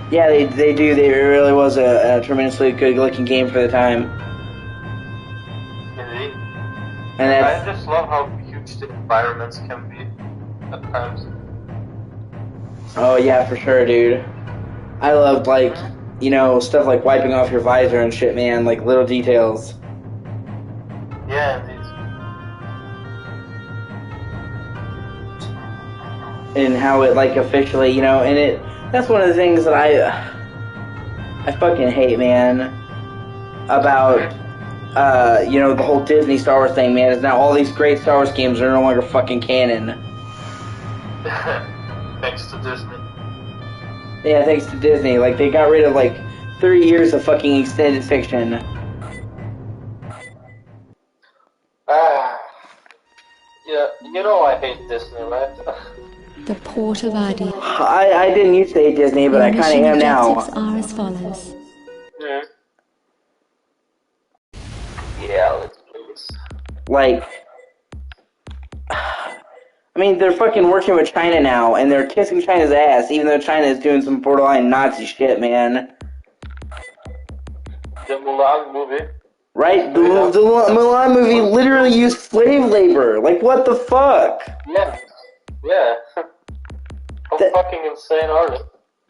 Yeah, they do. It really was a tremendously good-looking game for the time. Indeed. And I just love how huge the environments can be at times. Oh yeah, for sure, dude. I loved stuff like wiping off your visor and shit, man. Like little details. Yeah, indeed. And how it officially, and that's one of the things that I fucking hate, man, about the whole Disney Star Wars thing, man, is now all these great Star Wars games are no longer fucking canon. Thanks to Disney. Yeah, thanks to Disney. Like, they got rid of 30 years of fucking extended fiction. Yeah, you know I hate Disney, right? The Port of Adi. I didn't used to hate Disney, but I kind of am now. Objectives are as follows. Yeah, let's do this. I mean, they're fucking working with China now, and they're kissing China's ass, even though China is doing some borderline Nazi shit, man. The Mulan movie. Right? The Mulan movie literally used slave labor. Like, what the fuck? Yeah. How fucking insane are they?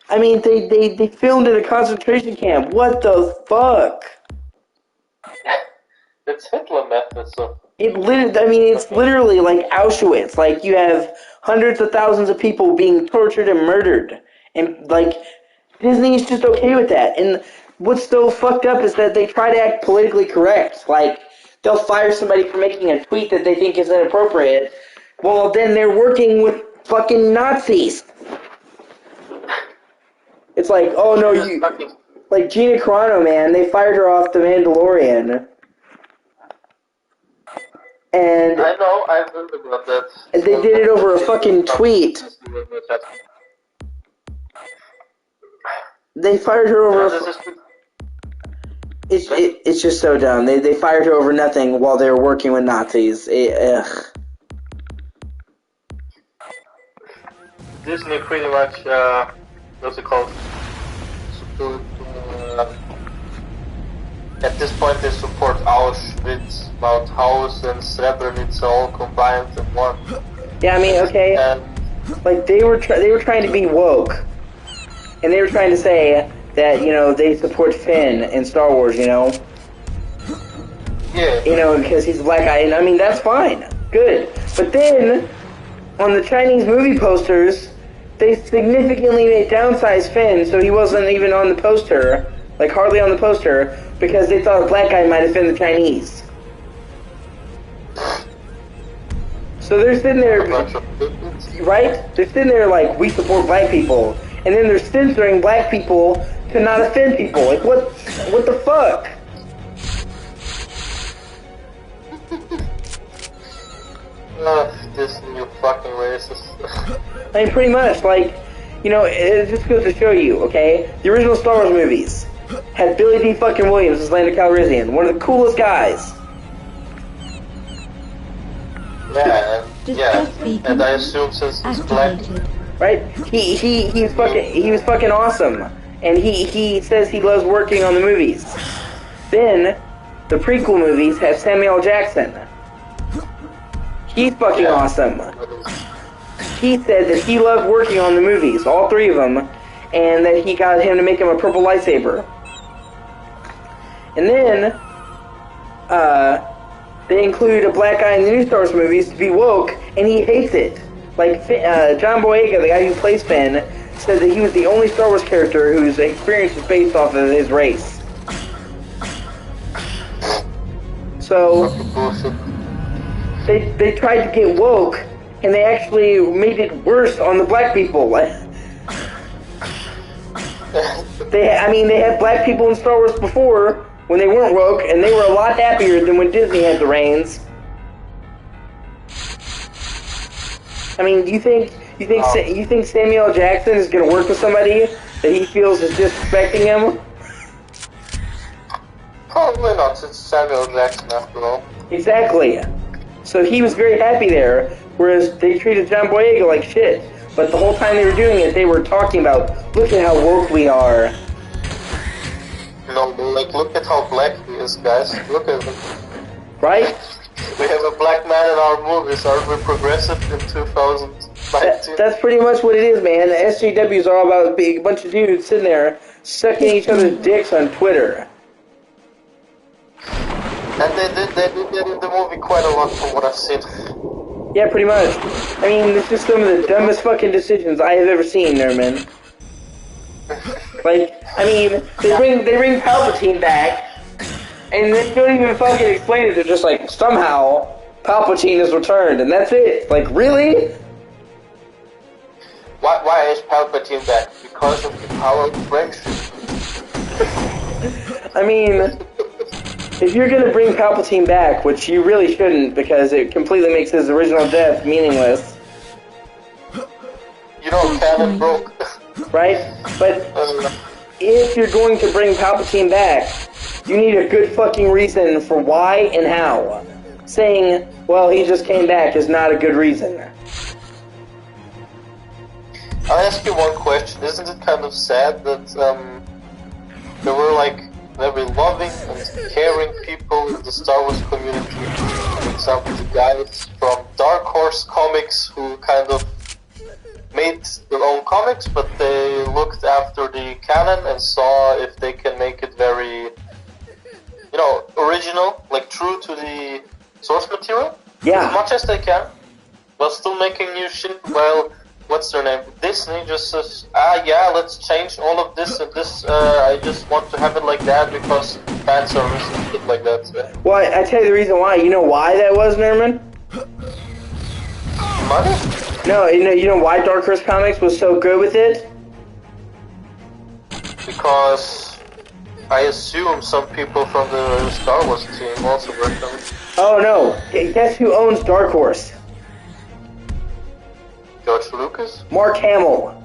I mean, they filmed in a concentration camp. What the fuck? It's Hitler method, so... It's literally like Auschwitz. Like, you have hundreds of thousands of people being tortured and murdered. And, Disney is just okay with that. And what's so fucked up is that they try to act politically correct. Like, they'll fire somebody for making a tweet that they think is inappropriate. Well, then they're working with fucking Nazis. It's like, oh no, like Gina Carano, man, they fired her off The Mandalorian. And I know, I've heard about that. And they did it over a fucking tweet. They fired her over. It's just so dumb. They fired her over nothing while they were working with Nazis. Ugh. Disney pretty much, what's it called? At this point, they support Auschwitz, Mauthausen, and Srebrenica all combined in one. Yeah, I mean, okay. They were trying to be woke, and they were trying to say that they support Finn in Star Wars, Yeah. Because he's a black guy, and I mean that's fine, good. But then on the Chinese movie posters, they significantly downsized Finn, so he wasn't even on the poster, hardly on the poster, because they thought a black guy might offend the Chinese. So they're sitting there, right? They're sitting there like, we support black people, and then they're censoring black people to not offend people. Like, what the fuck? This new fucking racist. I mean, pretty much, it just goes to show you, okay? The original Star Wars movies had Billy D. fucking Williams as Lando Calrissian, one of the coolest guys. Yeah, and I assume since he's black, right? He was fucking awesome, and he says he loves working on the movies. Then the prequel movies have Samuel Jackson. He's fucking awesome. He said that he loved working on the movies, all three of them, and that he got him to make him a purple lightsaber. And then, they include a black guy in the new Star Wars movies to be woke, and he hates it. John Boyega, the guy who plays Finn, said that he was the only Star Wars character whose experience was based off of his race. So, they tried to get woke, and they actually made it worse on the black people. They had black people in Star Wars before, when they weren't woke, and they were a lot happier than when Disney had the reins. I mean, do you think Samuel Jackson is going to work with somebody that he feels is disrespecting him? Probably not, it's Samuel Jackson after all. Exactly. So he was very happy there, whereas they treated John Boyega like shit. But the whole time they were doing it, they were talking about, look at how woke we are. No, like, look at how black he is, guys. Look at him. Right? We have a black man in our movies. Aren't we progressive in 2019? That's pretty much what it is, man. The SJWs are all about a bunch of dudes sitting there sucking each other's dicks on Twitter. And they did that in the movie quite a lot from what I've seen. Yeah, pretty much. I mean, this is some of the dumbest fucking decisions I have ever seen, Nerman. Like, I mean, they bring Palpatine back, and they don't even fucking explain it. They're just like, somehow, Palpatine has returned, and that's it. Like, really? Why is Palpatine back? Because of the power of friendship. I mean, if you're gonna bring Palpatine back, which you really shouldn't, because it completely makes his original death meaningless. You know, canon broke. Right? But if you're going to bring Palpatine back, you need a good fucking reason for why and how. Saying, well, he just came back is not a good reason. I'll ask you one question. Isn't it kind of sad that there were like very loving and caring people in the Star Wars community? For example, the guys from Dark Horse Comics who kind of made their own comics, but they looked after the canon and saw if they can make it very, you know, original, like true to the source material. Yeah. As much as they can, while still making new shit. Well, what's their name? Disney just says, yeah, let's change all of this and this. I just want to have it like that because fan service and shit like that. So. Well, I tell you the reason why. You know why that was, Nerman? Money? No, you know why Dark Horse Comics was so good with it? Because I assume some people from the Star Wars team also worked on it. Oh no, guess who owns Dark Horse? George Lucas? Mark Hamill.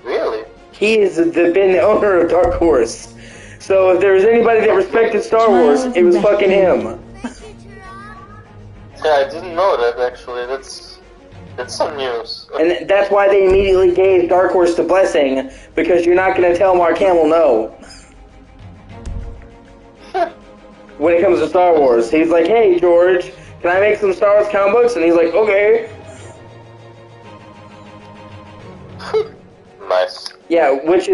Really? He has been the owner of Dark Horse. So if there was anybody that respected Star Wars, it was fucking him. Yeah, I didn't know that actually. That's some news. And that's why they immediately gave Dark Horse the blessing, because you're not going to tell Mark Hamill no. When it comes to Star Wars, he's like, hey George, can I make some Star Wars comic books? And he's like, okay. Nice. Yeah, whereas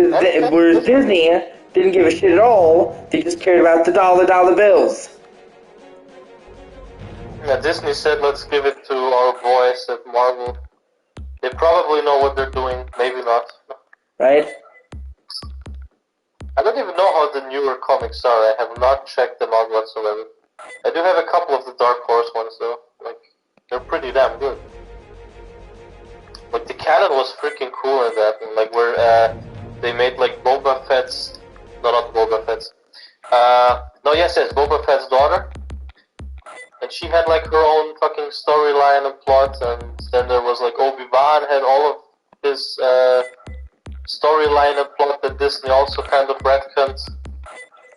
Disney didn't give a shit at all. They just cared about the dollar bills. Yeah, Disney said let's give it to our boys at Marvel. They probably know what they're doing, maybe not. Right? I don't even know how the newer comics are. I have not checked them out whatsoever. I do have a couple of the Dark Horse ones though. Like, they're pretty damn good. Like, the canon was freaking cool in that, and like where they made like Boba Fett's, no, not Boba Fett's. Yes, Boba Fett's daughter. And she had like her own fucking storyline and plot, and then there was like Obi-Wan had all of his storyline and plot that Disney also kind of retconned.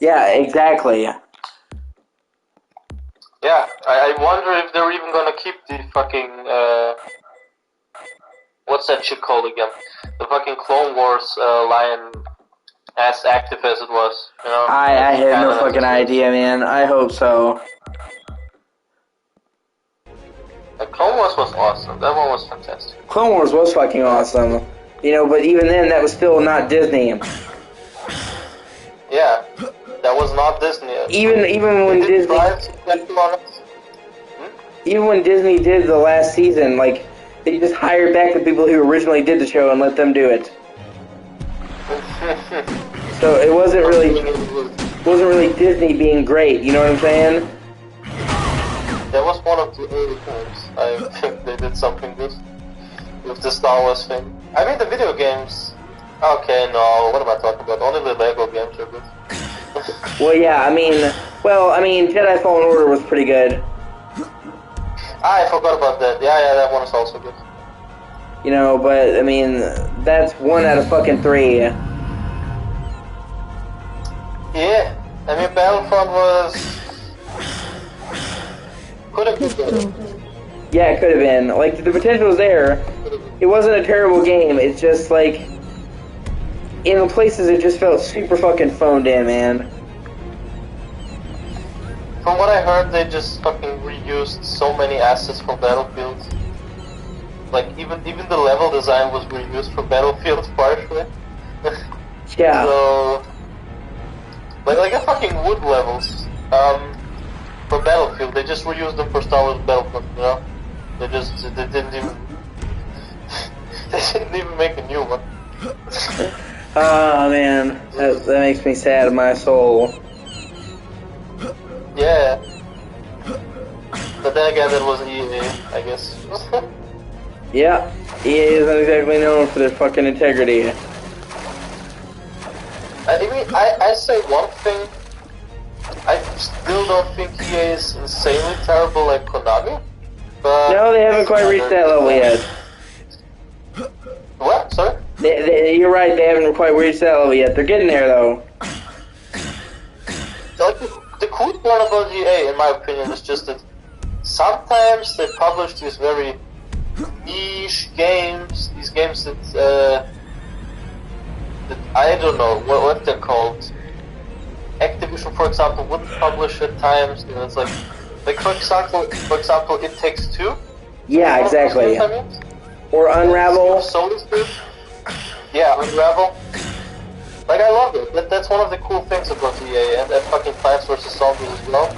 Yeah, exactly. Yeah, I wonder if they're even gonna keep the fucking what's that shit called again? The fucking Clone Wars line as active as it was. You know? I have no fucking idea, man. I hope so. The Clone Wars was awesome. That one was fantastic. Clone Wars was fucking awesome. You know, but even then, that was still not Disney. Yeah, that was not Disney. Even when Disney, even when Disney did the last season, like they just hired back the people who originally did the show and let them do it. So it wasn't really Disney being great. You know what I'm saying? That was one of the early times. I think they did something good with the Star Wars thing. I mean, the video games. Okay, no, what am I talking about? Only the Lego games are good. Well, yeah, I mean, Jedi Fallen Order was pretty good. I forgot about that. Yeah, that one is also good. You know, but, I mean, that's 1 out of fucking 3. Yeah, I mean, Battlefront was... could have been good. Yeah, it could have been. Like, the potential was there, it wasn't a terrible game. It's just like in the places it just felt super fucking phoned in, man. From what I heard, they just fucking reused so many assets from Battlefield. Like even the level design was reused from Battlefield partially. Yeah. So like a fucking wood levels for Battlefield, they just reused them for Star Wars Battlefront. You know, they didn't even they didn't even make a new one. Oh man, that makes me sad in my soul. Yeah. But then again, that was EA, I guess. Yeah, EA isn't exactly known for their fucking integrity. I mean, I say one thing. I still don't think EA is insanely terrible like Konami. But No, they haven't quite reached that level yet. What? Sorry? You're right, they haven't quite reached that level yet. They're getting there, though. Like, the cool part about EA, in my opinion, is just that sometimes they publish these very niche games, these games that I don't know what they're called. Activision, for example, wouldn't publish at times. You know, it's like for example, It Takes Two. Yeah, exactly. I mean? Or Unravel. Yeah, Unravel. Like, I love it. That's one of the cool things about EA, and fucking Plants vs. Zombies as well.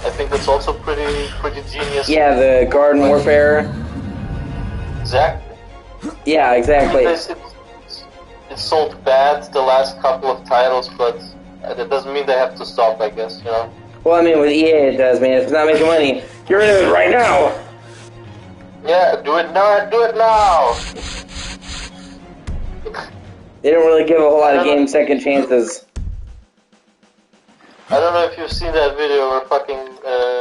I think that's also pretty genius. Yeah, the Garden Warfare. Exactly. Yeah, exactly. It sold bad the last couple of titles, but that doesn't mean they have to stop, I guess, you know? Well, I mean, with EA it does, man. If it's not making money, get rid of it right now! Yeah, do it now, do it now! They don't really give a whole lot of games second chances. I don't know if you've seen that video where fucking,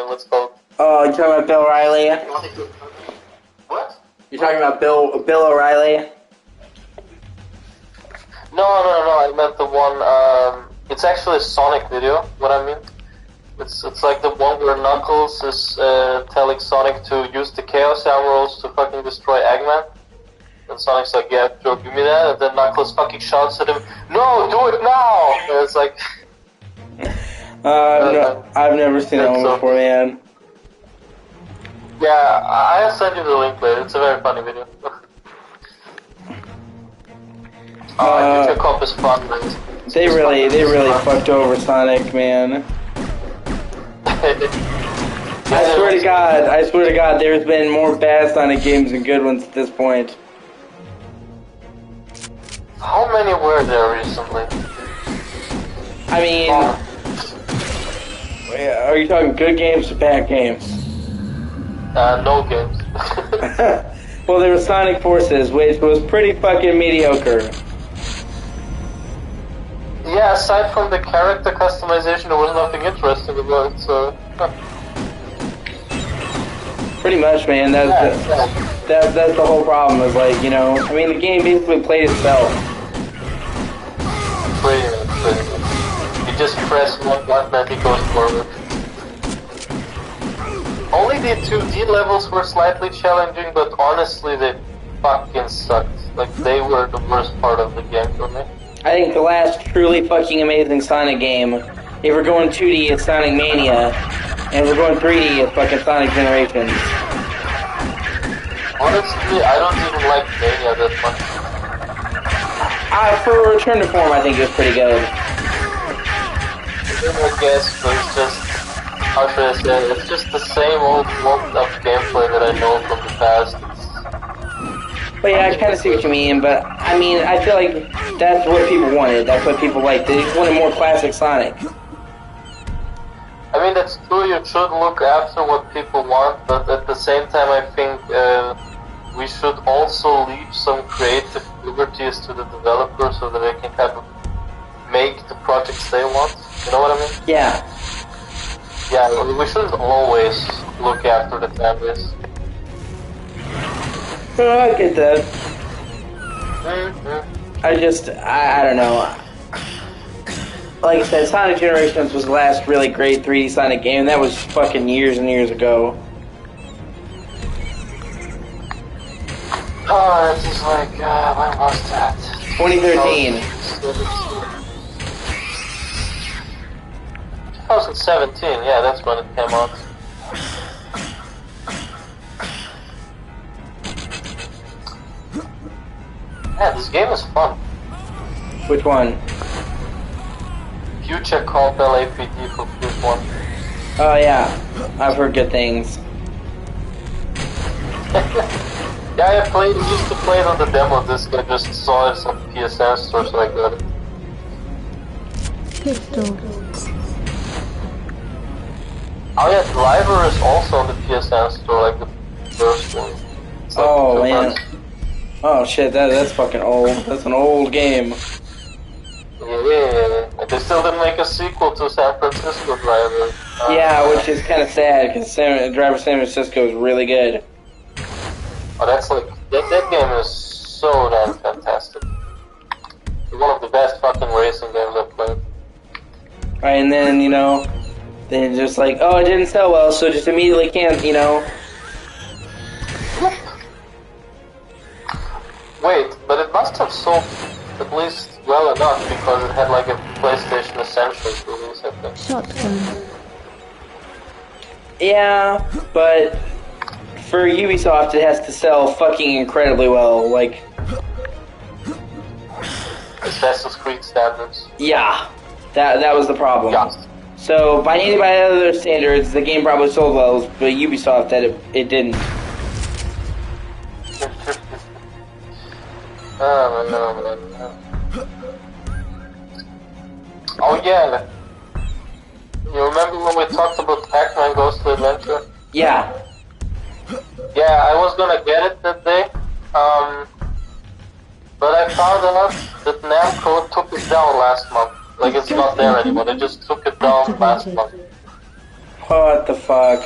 what's it called? Oh, you're talking about Bill O'Reilly? What? You're talking about Bill O'Reilly? No, I meant the one, it's actually a Sonic video, what I mean. It's like the one where Knuckles is telling Sonic to use the Chaos Emeralds to fucking destroy Eggman. And Sonic's like, yeah, Joe, give me that. And then Knuckles fucking shouts at him, no, do it now! And it's like... No, I've never seen that one before, man. Yeah, I'll send you the link later. It's a very funny video. Future Cop is fun, man. They really fucked over Sonic, man. I swear to God, there's been more bad Sonic games than good ones at this point. How many were there recently? I mean, are you talking good games or bad games? No games. Well, there was Sonic Forces, which was pretty fucking mediocre. Yeah, aside from the character customization, there was nothing interesting about it, so... Pretty much, man. That's the whole problem. Is like, you know, I mean, the game basically played itself. Pretty much. You just press one button and it goes forward. Only the 2D levels were slightly challenging, but honestly, they fucking sucked. Like, they were the worst part of the game for me. I think the last truly fucking amazing Sonic game, if we're going 2D, it's Sonic Mania, and if we're going 3D, it's fucking Sonic Generations. Honestly, I don't even like Mania that much. For Return to Form, I think it was pretty good. I guess, but it's just, how should I say it? It's just the same old warped up gameplay that I know from the past. But yeah, I kind of see what you mean, but I mean, I feel like that's what people wanted. That's what people liked. They just wanted more classic Sonic. I mean, that's true, you should look after what people want, but at the same time, I think we should also leave some creative liberties to the developers so that they can kind of make the projects they want. You know what I mean? Yeah. Yeah, we shouldn't always look after the fan base. I get that. Mm-hmm. I don't know. Like I said, Sonic Generations was the last really great 3D Sonic game. That was fucking years and years ago. Oh, it's just like, when was that? 2013. 2017, yeah, that's when it came out. Yeah, this game is fun. Which one? Future called LAPD for PS1. Oh yeah, I've heard good things. Yeah, used to play it on the demo disc. I just saw it on PSN store, so I got it. Pistol. Oh yeah, Driver is also on the PSN store, like the first one. It's like Oh 2 man. months. Oh shit, that's fucking old. That's an old game. Yeah, they still didn't make a sequel to San Francisco Driver. Yeah, which is kind of sad because Driver San Francisco is really good. Oh, that's like that game is so damn fantastic. It's one of the best fucking racing games I've played. Right, and then then just like, oh, it didn't sell well, so just immediately can't, Wait, but it must have sold at least well enough because it had like a PlayStation Essentials release, I think. Shotgun. Yeah, but for Ubisoft, it has to sell fucking incredibly well. Like, Assassin's Creed standards. yeah, that was the problem. Yeah. So by anybody other standards, the game probably sold well, but Ubisoft that it didn't. Oh yeah. You remember when we talked about Pac-Man Ghostly Adventure? Yeah. Yeah, I was gonna get it that day, but I found out that Namco took it down last month. Like, it's not there anymore, they just took it down last month. What the fuck?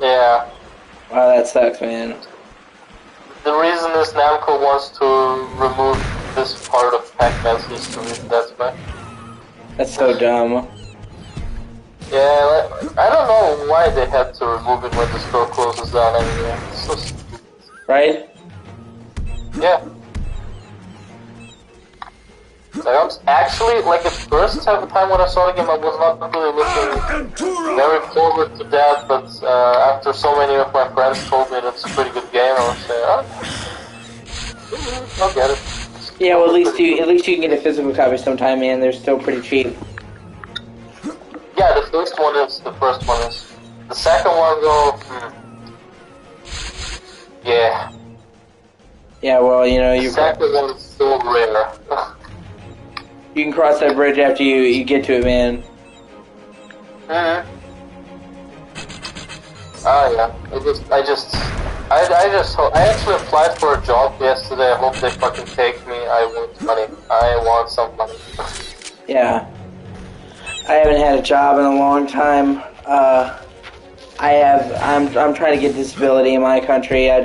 Yeah. Wow, that sucks, man. The reason is Namco wants to remove this part of Pac-Man's history, that's why. That's so dumb. Yeah, I don't know why they had to remove it when the store closes down anyway. It's so stupid. Right? Yeah. Like, I was actually, like, the first time when I saw the game, I was not really looking very forward to that, but after so many of my friends told me that's a pretty good game, I was saying, I'll get it. Yeah, well, at least you can get a physical copy sometime, man. They're still pretty cheap. Yeah, the first one is. The second one, though, yeah. Yeah, well, The second one is so rare. you can cross that bridge after you get to it, man. Oh yeah. I actually applied for a job yesterday. I hope they fucking take me. I want money. I want some money. Yeah. I haven't had a job in a long time. I'm trying to get disability in my country. I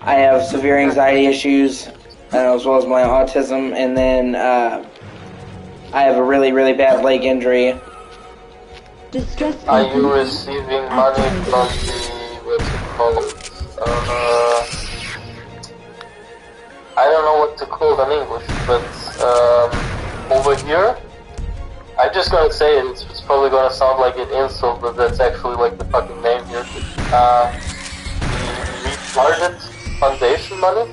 have severe anxiety issues, as well as my autism, and then I have a really, really bad leg injury. Distress Are you receiving money from the, what's it called? I don't know what to call it in English, but over here, I'm just gonna say it, it's probably gonna sound like an insult, but that's actually like the fucking name here. Retarded foundation money?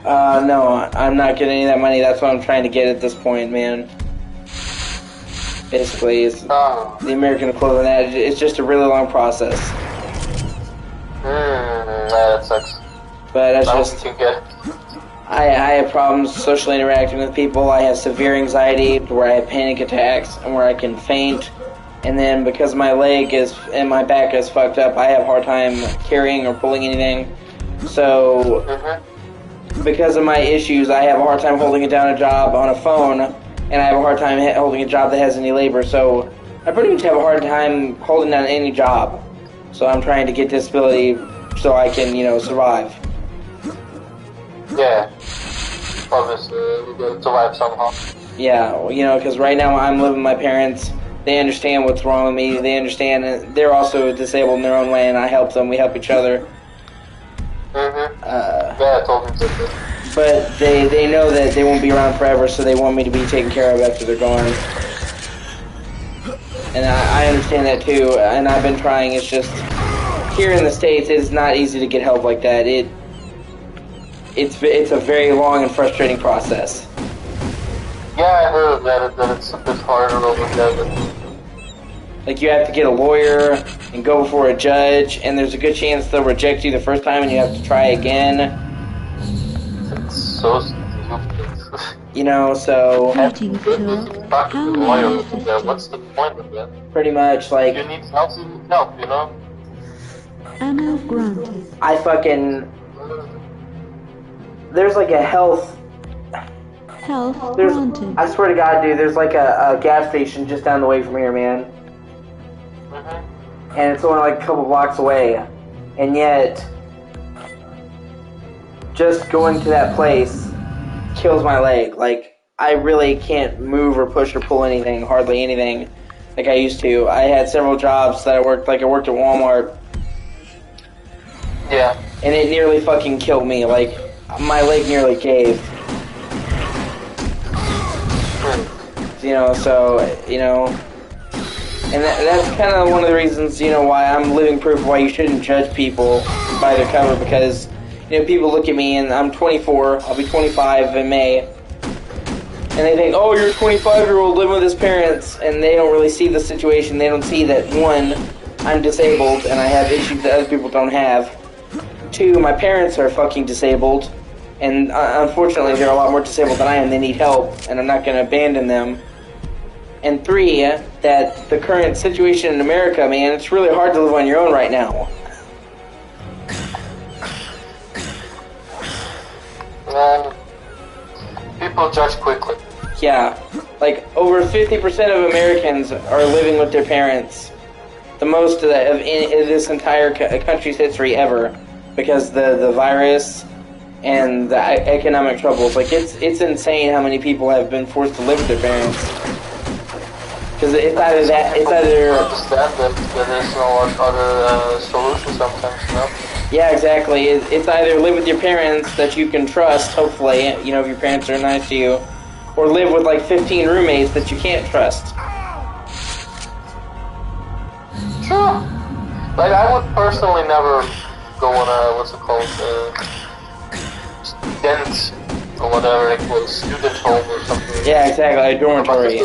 No, I'm not getting any of that money. That's what I'm trying to get at this point, man. Basically, it's the American equivalent of that. It's just a really long process. That sucks. But that's I hope just... you can get it. I have problems socially interacting with people. I have severe anxiety where I have panic attacks and where I can faint. And then because my leg and my back is fucked up, I have a hard time carrying or pulling anything. So, because of my issues, I have a hard time holding down a job on a phone, and I have a hard time holding a job that has any labor. So, I pretty much have a hard time holding down any job. So I'm trying to get disability so I can, survive. Yeah. Obviously, we're going to survive somehow. Yeah, because right now I'm living with my parents. They understand what's wrong with me. They understand, and they're also disabled in their own way, and I help them. We help each other. Yeah, I told me to. But they know that they won't be around forever, so they want me to be taken care of after they're gone. And I understand that too, and I've been trying. It's just here in the States, it's not easy to get help like that. It's a very long and frustrating process. Yeah, I heard that it's a bit harder over there. But Like, you have to get a lawyer and go before a judge, and there's a good chance they'll reject you the first time and you have to try again. it's so stupid. You know, so Greetings, Turok. Talk to How the may lawyer I over assist there. you? What's the point of that? pretty much, like, You need help, you need help, you know? Ammo granted. I fucking... There's like a health... Health There's, granted. I swear to God, dude, there's like a gas station just down the way from here, man. And it's only like a couple blocks away. And yet, just going to that place kills my leg. Like, I really can't move or push or pull anything, hardly anything, like I used to. I had several jobs that I worked at Walmart, Yeah. and it nearly fucking killed me. Like, my leg nearly caved. You know, so, you know, and that's kind of one of the reasons, you know, why I'm living proof why you shouldn't judge people by their cover, because, you know, people look at me, and I'm 24, I'll be 25 in May, and they think, oh, you're a 25-year-old living with his parents, and they don't really see the situation. They don't see that, one, I'm disabled, and I have issues that other people don't have. Two, my parents are fucking disabled, and unfortunately they're a lot more disabled than I am. They need help, and I'm not going to abandon them. And three, that the current situation in America, man, it's really hard to live on your own right now. People judge quickly. Yeah, like over 50% of Americans are living with their parents. The most of in this entire country's history ever, because the virus and the economic troubles. Like, it's insane how many people have been forced to live with their parents. Because it's either that, it's either... I understand that there's no other solution sometimes, you know? Yeah, exactly. It's either live with your parents that you can trust, hopefully, you know, if your parents are nice to you, or live with like 15 roommates that you can't trust. Sure. Like, I would personally never go on a, what's it called, student, or whatever they call it, student home or something. Yeah, exactly, a dormitory.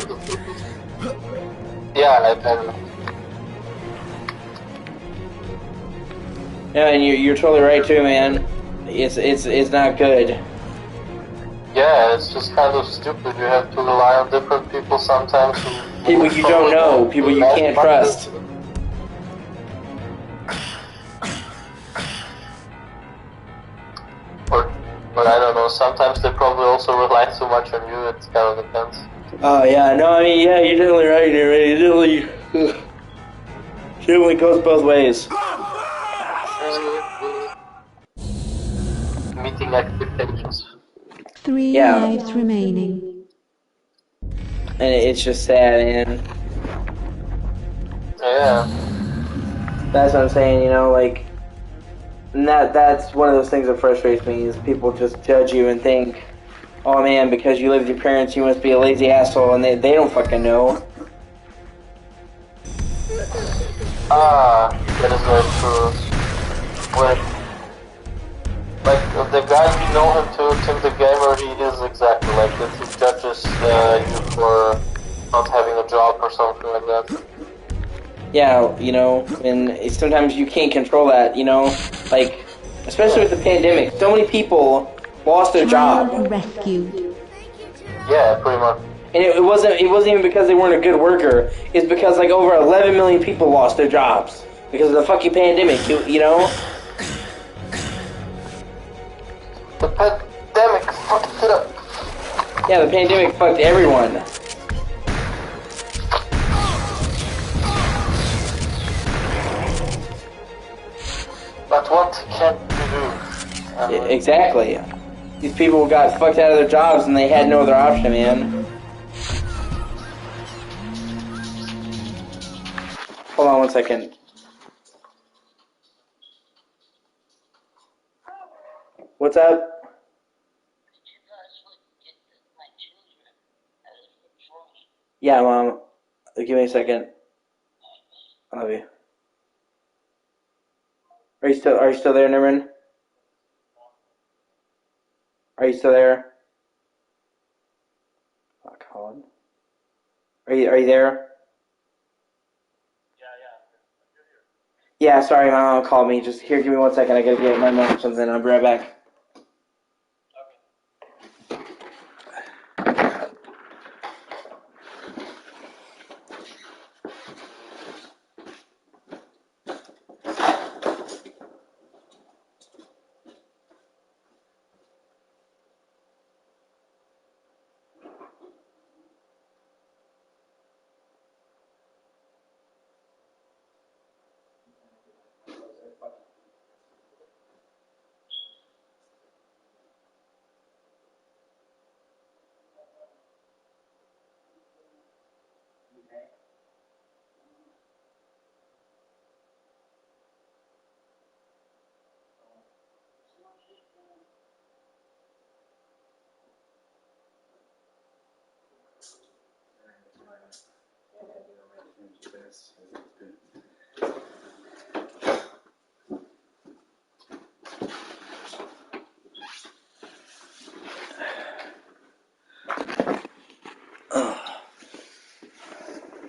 Yeah, Yeah, and you're totally right too, man. It's not good. yeah, it's just kind of stupid. You have to rely on different people sometimes. People you don't know, people you can't trust. But I don't know, sometimes they probably also rely too much on you, it kind of depends. Oh, yeah, no, I mean, yeah, you're definitely right, It definitely goes both ways. Meeting expectations. 3 Yeah. lives remaining. And it's just sad, man. Yeah. That's what I'm saying, you know, like, and that's one of those things that frustrates me, is people just judge you and think, oh man, because you live with your parents, you must be a lazy asshole, and they don't fucking know. That is very true. When, like, the guy we know him too, Tim the Gamer, he is exactly like that. He judges you for not having a job or something like that. Yeah, you know, and sometimes you can't control that, you know, like, especially with the pandemic, so many people lost their job. Child rescued. Yeah, pretty much. And it wasn't even because they weren't a good worker. It's because like over 11 million people lost their jobs because of the fucking pandemic. You know. The pandemic fucked it up. Yeah, the pandemic fucked everyone. But what can you do? Exactly. These people got fucked out of their jobs and they had no other option, man. Hold on one second. What's up? Yeah, Mom. Give me a second. I love you. Are you still there, Nerman? Are you still there? Fuck, Colin. Are you there? Yeah, sorry, my mom called me. Just here, give me 1 second. I gotta get my mom something. I'll be right back.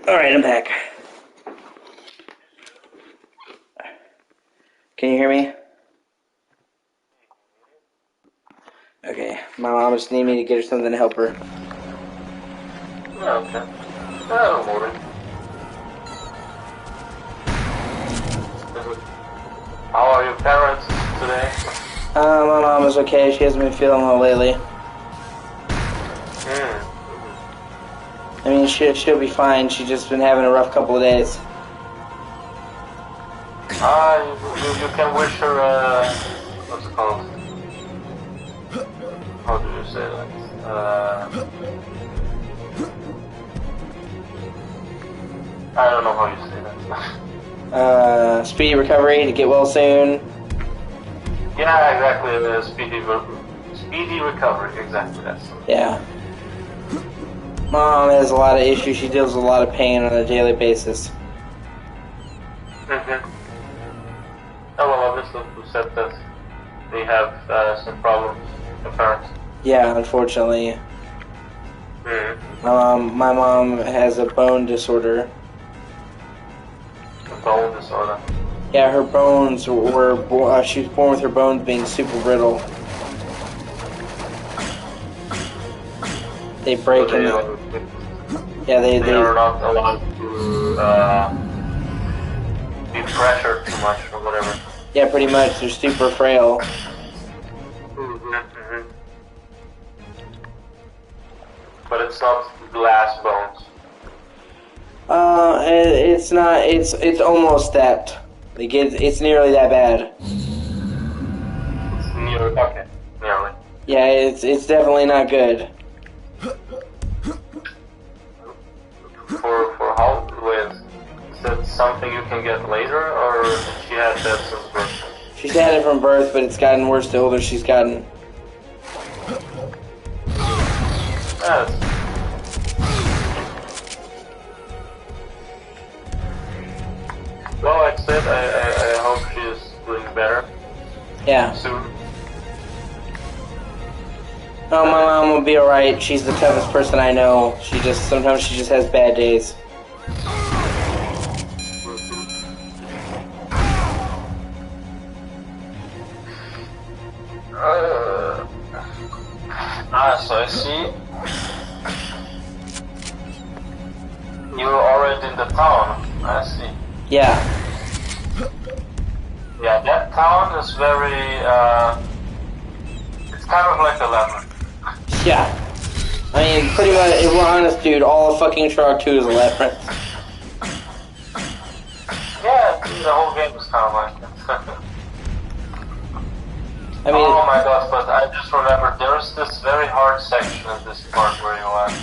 Alright, I'm back. Can you hear me? Okay, my mom just needed me to get her something to help her. Yeah, okay. Don't worry. How are your parents today? My mom is okay. She hasn't been feeling well lately. I mean, she'll be fine. She's just been having a rough couple of days. You can wish her, what's it called? How do you say that? I don't know how you say that. Speedy recovery, to get well soon. Yeah, exactly, speedy recovery, exactly, that's it. Yeah. Mom has a lot of issues. She deals with a lot of pain on a daily basis. Mm-hmm. Oh, well, obviously, you said that they have some problems, the parents. Yeah, unfortunately. Mm-hmm. My mom has a bone disorder. A bone disorder? Yeah, her bones were... she was born with her bones being super brittle. They break So and... Yeah, they are not allowed to be pressured too much or whatever. Yeah, pretty much. They're super frail. Mm-hmm. But it's not glass bones. It's not. It's almost that. Like it's nearly that bad. It's nearly. Okay, nearly. Yeah, it's definitely not good. For how? Wait, is that something you can get later, or she had that since birth? She's had it from birth, but it's gotten worse the older she's gotten. Yes. Well, like I said, I hope she's doing better. Yeah. Soon. Oh, my mom will be alright. She's the toughest person I know. Sometimes she just has bad days. So I see. You're already in the town. I see. Yeah. Yeah, that town is very, it's kind of like a labyrinth. Yeah. I mean, pretty much, if we're honest, dude, all of fucking Turok 2 is a labyrinth. Yeah, the whole game is kind of like that. I mean, oh my god, but I just remembered there's this very hard section in this part where you land.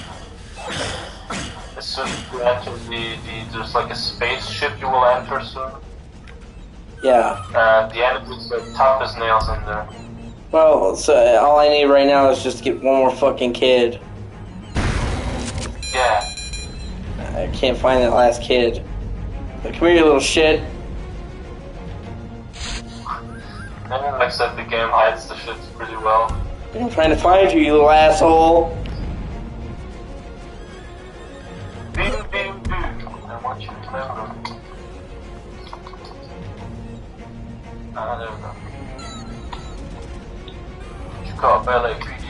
As soon as you enter there's like a spaceship you will enter soon. yeah. The enemies are tough as nails in there. Well, so all I need right now is just to get one more fucking kid. Yeah. I can't find that last kid. But come here, you little shit. Except the game hides the shit pretty well. I'm trying to find you, you little asshole. Bing, bing, bing. I want you to remember. Ah, there we go. You call LAPD.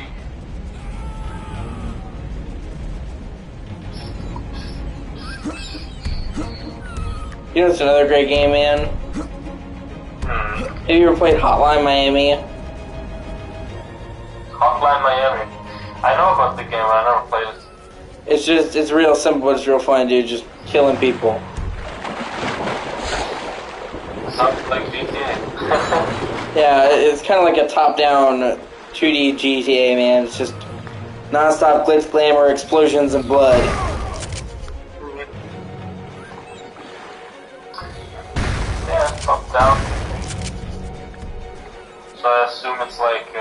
You know, it's another great game, man. Have you ever played Hotline Miami? Hotline Miami. I know about the game, but I never played it. It's real simple, but it's real fun, dude. Just killing people. Sounds like GTA. Yeah, it's kind of like a top-down 2D GTA, man. It's just non-stop glitz, glamour, explosions, and blood. Yeah, top down. So I assume it's like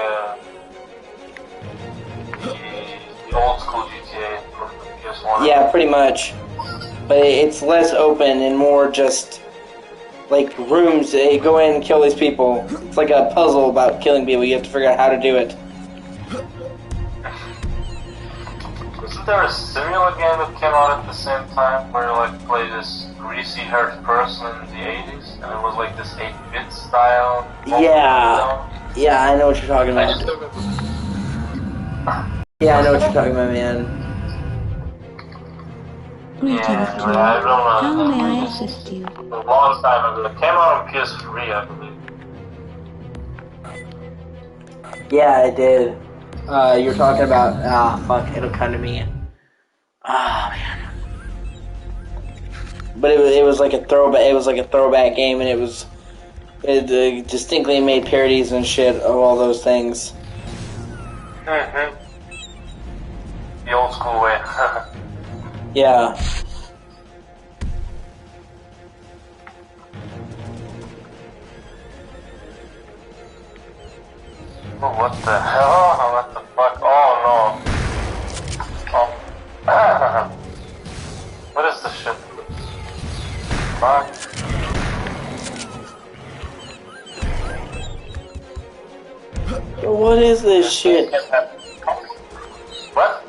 the old school GTA from the PS1. Yeah, pretty much. But it's less open and more just like rooms. You go in and kill these people. It's like a puzzle about killing people. You have to figure out how to do it. Isn't there a similar game that came out at the same time where you like play this greasy-haired person in the 80s and it was like this 8-bit style? Yeah, I know what you're talking I about. just don't remember. Yeah, I know what you're talking about, man. Greetings, Yeah, Joe. I don't know. How may I assist you? A long time ago. It came out on PS3, I believe. Yeah, I did. You're talking about fuck, it'll come to me. Ah, man. But it was like a throwback. It was like a throwback game, and it distinctly made parodies and shit of all those things. Mm-hmm. The old school way. Yeah. Oh, what the hell? What the fuck? Oh no. Oh. What is this shit? Fuck. What is this shit? What?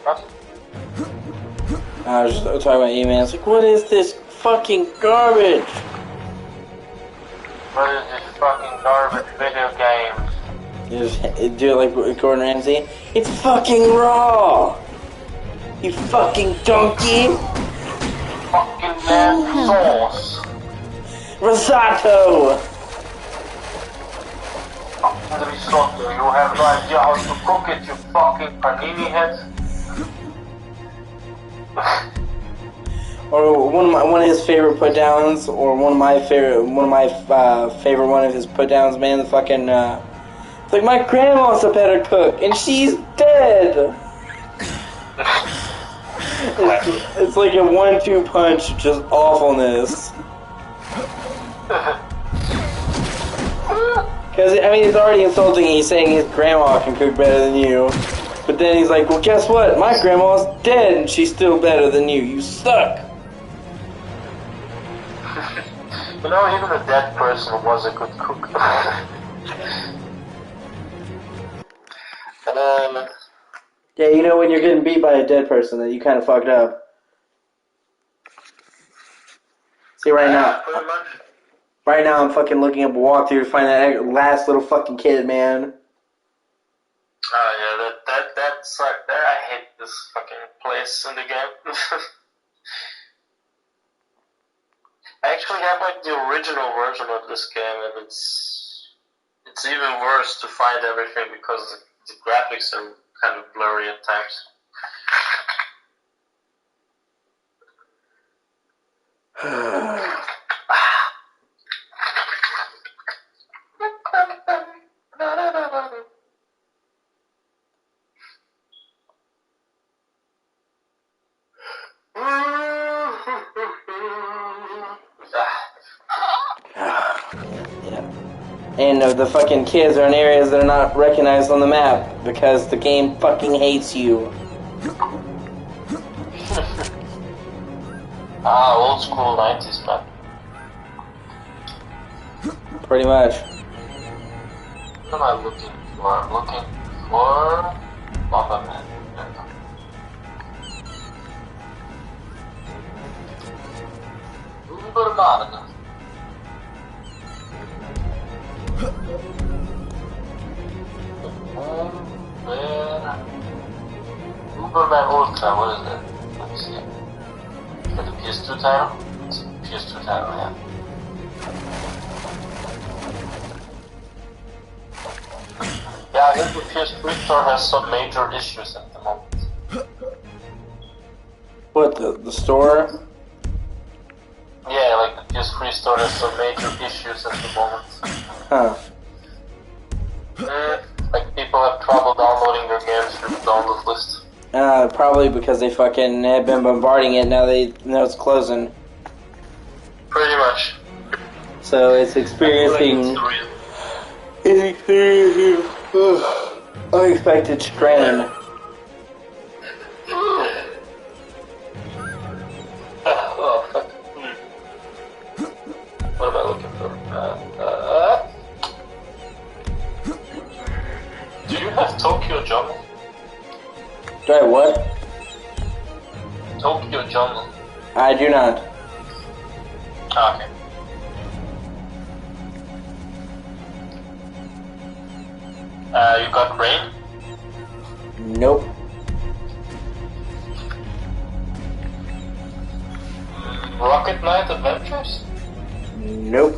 I was just talking about you, man. It's like, what is this fucking garbage? What is this fucking garbage video game? You just do it like Gordon Ramsay. It's fucking raw. You fucking donkey. Fucking man sauce. Risotto. Fucking risotto. You have no idea how to cook it, you fucking panini head. Or one of his favorite put downs, or one of my favorite one of his put downs, man. The fucking it's like my grandma's a better cook, and she's dead. It's like a 1-2 punch, of just awfulness. Because I mean, it's already insulting. He's saying his grandma can cook better than you, but then he's like, well, guess what? My grandma's dead, and she's still better than you. You suck. You know, even a dead person was a good cook. Yeah, you know when you're getting beat by a dead person that you kind of fucked up. See, right now I'm fucking looking up a walkthrough to find that last little fucking kid, man. Oh yeah, that sucked. I hate this fucking place in the game. I actually have like the original version of this game, and it's even worse to find everything because the graphics are kind of blurry at times. Yeah. And the fucking kids are in areas that are not recognized on the map because the game fucking hates you. Old school 90s map. Pretty much. What am I looking for? I'm looking for Bomberman. Uberman. Uberman Ultra, what is that? Let me see. Is that the PS2 title? It's a PS2 title, yeah. Yeah, I think the PS3 store has some major issues at the moment. What, the store? Yeah, like the PS3 store has some major issues at the moment. Huh. Like people have trouble downloading their games from the download list. Probably because they fucking have been bombarding it, now they know it's closing. Pretty much. So it's experiencing... unexpected strain. Oh, fuck. What am I looking for? Do you have Tokyo Jungle? Do I have what? Tokyo Jungle. I do not. Okay. You got Rain? Nope. Rocket Knight Adventures? Nope.